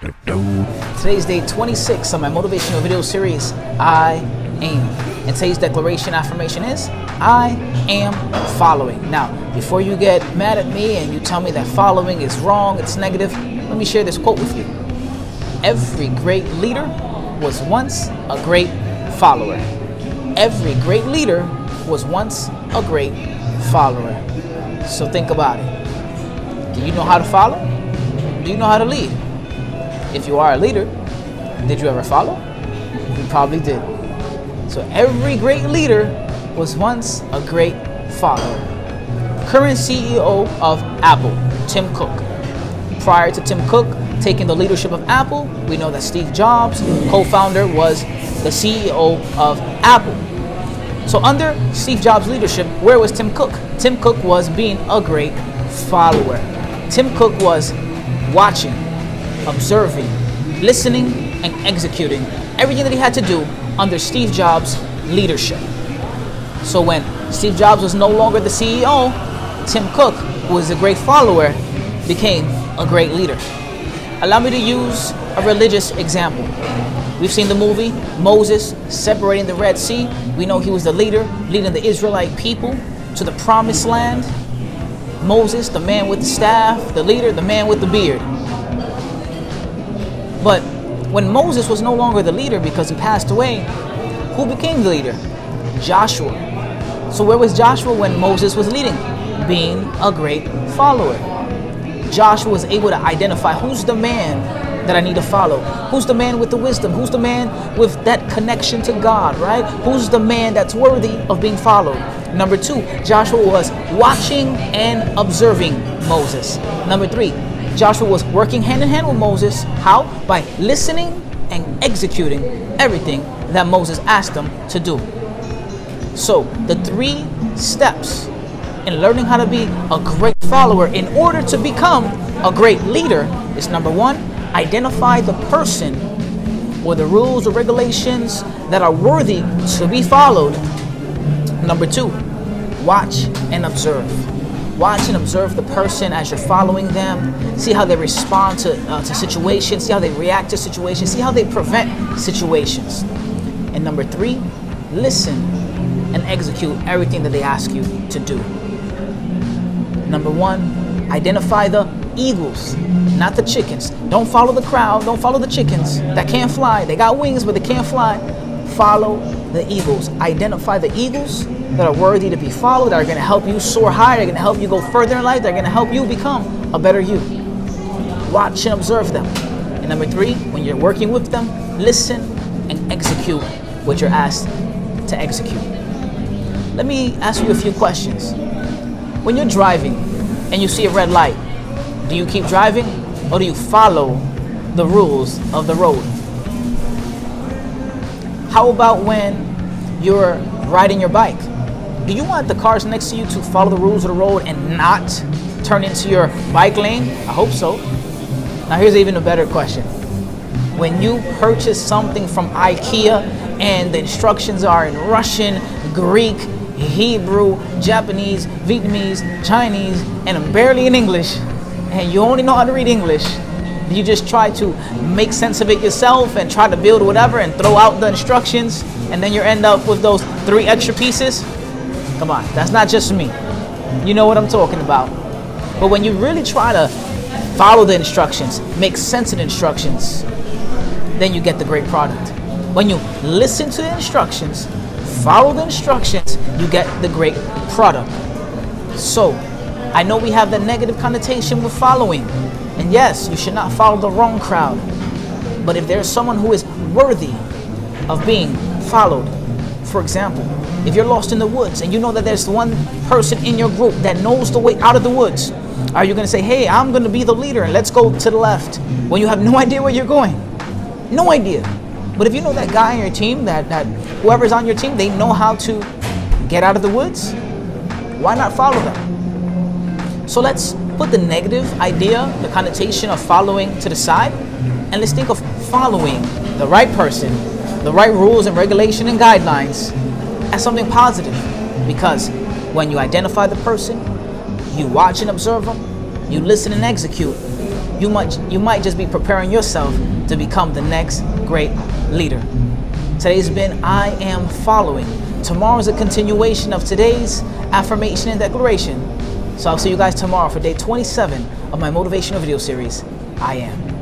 Today's day 26 of my Motivational Video Series, I Am. And today's declaration affirmation is, I am following. Now, before you get mad at me and you tell me that following is wrong, it's negative, let me share this quote with you. Every great leader was once a great follower. Every great leader was once a great follower. So think about it. Do you know how to follow? Do you know how to lead? If you are a leader, did you ever follow? You probably did. So every great leader was once a great follower. Current CEO of Apple, Tim Cook. Prior to Tim Cook taking the leadership of Apple, we know that Steve Jobs, co-founder, was the CEO of Apple. So under Steve Jobs' leadership, where was Tim Cook? Tim Cook was being a great follower. Tim Cook was watching, observing, listening, and executing everything that he had to do under Steve Jobs' leadership. So when Steve Jobs was no longer the CEO, Tim Cook, who was a great follower, became a great leader. Allow me to use a religious example. We've seen the movie Moses separating the Red Sea. We know he was the leader, leading the Israelite people to the promised land. Moses, the man with the staff, the leader, the man with the beard. But when Moses was no longer the leader because he passed away, who became the leader? Joshua. So where was Joshua when Moses was leading? Being a great follower. Joshua was able to identify who's the man that I need to follow. Who's the man with the wisdom? Who's the man with that connection to God, right? Who's the man that's worthy of being followed? Number two, Joshua was watching and observing Moses. Number three, Joshua was working hand in hand with Moses. How? By listening and executing everything that Moses asked him to do. So the 3 steps in learning how to be a great follower in order to become a great leader is: number 1, identify the person or the rules or regulations that are worthy to be followed. Number 2, watch and observe. Watch and observe the person as you're following them. See how they respond to situations. See how they react to situations. See how they prevent situations. And number 3, listen and execute everything that they ask you to do. Number 1, identify the eagles, not the chickens. Don't follow the crowd. Don't follow the chickens that can't fly. They got wings, but they can't fly. Follow the eagles. Identify the eagles that are worthy to be followed, that are going to help you soar higher, they're going to help you go further in life, they're going to help you become a better you. Watch and observe them. And number 3, when you're working with them, listen and execute what you're asked to execute. Let me ask you a few questions. When you're driving and you see a red light, do you keep driving or do you follow the rules of the road? How about when you're riding your bike? Do you want the cars next to you to follow the rules of the road and not turn into your bike lane? I hope so. Now here's even a better question. When you purchase something from IKEA and the instructions are in Russian, Greek, Hebrew, Japanese, Vietnamese, Chinese, and barely in English, and you only know how to read English, you just try to make sense of it yourself and try to build whatever and throw out the instructions, and then you end up with those 3 extra pieces? Come on, that's not just me. You know what I'm talking about. But when you really try to follow the instructions, make sense of the instructions, then you get the great product. When you listen to the instructions, follow the instructions, you get the great product. So, I know we have the negative connotation with following. And yes, you should not follow the wrong crowd. But if there's someone who is worthy of being followed, for example, if you're lost in the woods and you know that there's one person in your group that knows the way out of the woods, are you going to say, hey, I'm going to be the leader and let's go to the left, when you have no idea where you're going? No idea. But if you know that guy on your team, that whoever's on your team, they know how to get out of the woods, why not follow them? So let's put the negative idea, the connotation of following to the side, and let's think of following the right person, the right rules and regulation and guidelines as something positive. Because when you identify the person, you watch and observe them, you listen and execute, You might just be preparing yourself to become the next great leader. Today's been I Am Following. Tomorrow is a continuation of today's affirmation and declaration. So I'll see you guys tomorrow for day 27 of my motivational video series, I Am.